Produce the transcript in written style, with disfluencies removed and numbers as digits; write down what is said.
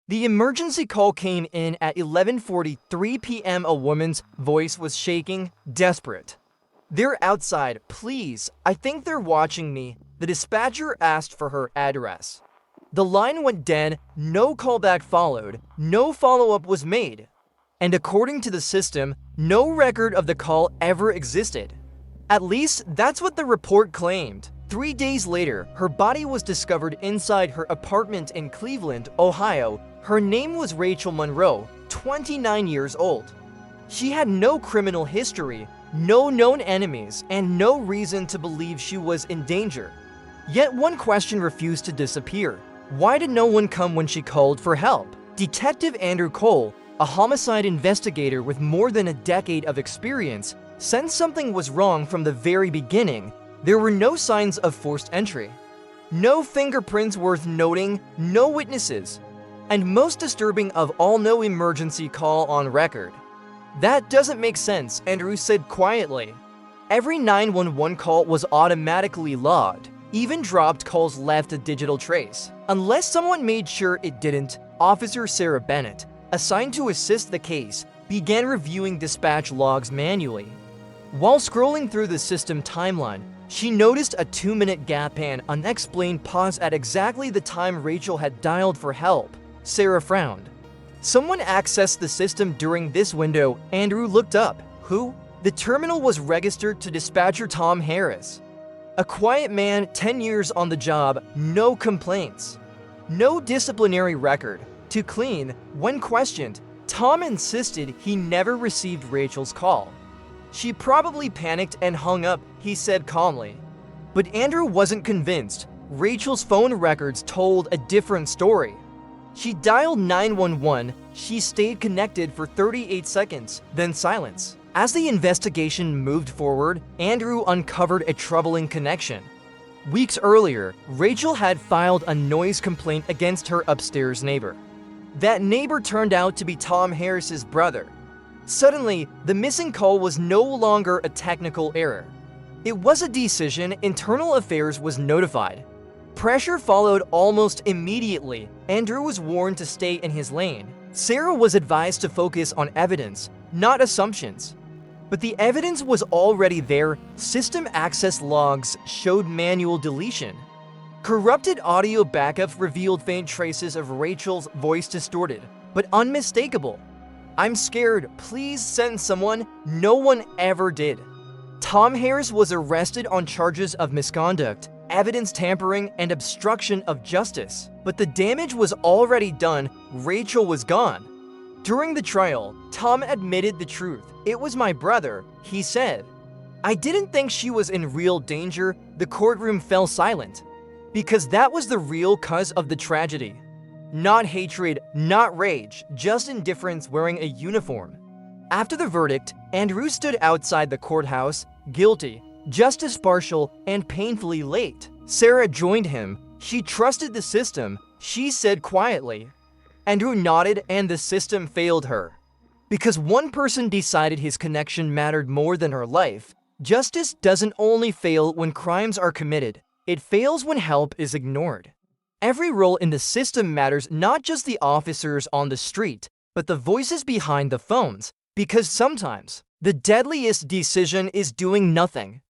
The emergency call came in at 11:43 p.m. A woman's voice was shaking, desperate. "They're outside, please. I think they're watching me." The dispatcher asked for her address. The line went dead, no callback followed, no follow-up was made. And according to the system, no record of the call ever existed. At least, that's what the report claimed. 3 days later, her body was discovered inside her apartment in Cleveland, Ohio. Her name was Rachel Monroe, 29 years old. She had no criminal history, no known enemies, and no reason to believe she was in danger. Yet one question refused to disappear. Why did no one come when she called for help? Detective Andrew Cole, a homicide investigator with more than a decade of experience, sensed something was wrong from the very beginning. There were no signs of forced entry. No fingerprints worth noting, no witnesses. And most disturbing of all, no emergency call on record. "That doesn't make sense," Andrew said quietly. Every 911 call was automatically logged. Even dropped calls left a digital trace. Unless someone made sure it didn't, Officer Sarah Bennett, assigned to assist the case, began reviewing dispatch logs manually. While scrolling through the system timeline, she noticed a 2-minute gap and unexplained pause at exactly the time Rachel had dialed for help. Sarah frowned. Someone accessed the system during this window. Andrew looked up. Who? The terminal was registered to dispatcher Tom Harris. A quiet man, 10 years on the job, no complaints. No disciplinary record. To clean, when questioned, Tom insisted he never received Rachel's call. "She probably panicked and hung up," he said calmly. But Andrew wasn't convinced. Rachel's phone records told a different story. She dialed 911, she stayed connected for 38 seconds, then silence. As the investigation moved forward, Andrew uncovered a troubling connection. Weeks earlier, Rachel had filed a noise complaint against her upstairs neighbor. That neighbor turned out to be Tom Harris's brother. Suddenly, the missing call was no longer a technical error. It was a decision. Internal Affairs was notified. Pressure followed almost immediately. Andrew was warned to stay in his lane. Sarah was advised to focus on evidence, not assumptions. But the evidence was already there. System access logs showed manual deletion. Corrupted audio backups revealed faint traces of Rachel's voice, distorted, but unmistakable. "I'm scared, please send someone." No one ever did. Tom Harris was arrested on charges of misconduct, evidence tampering, and obstruction of justice. But the damage was already done. Rachel was gone. During the trial, Tom admitted the truth. "It was my brother," he said. "I didn't think she was in real danger." The courtroom fell silent. Because that was the real cause of the tragedy. Not hatred, not rage, just indifference wearing a uniform. After the verdict, Andrew stood outside the courthouse, guilty, justice partial, and painfully late. Sarah joined him. She trusted the system, she said quietly. Andrew nodded, and the system failed her. Because one person decided his connection mattered more than her life. Justice doesn't only fail when crimes are committed, it fails when help is ignored. Every role in the system matters, not just the officers on the street, but the voices behind the phones. Because sometimes, the deadliest decision is doing nothing.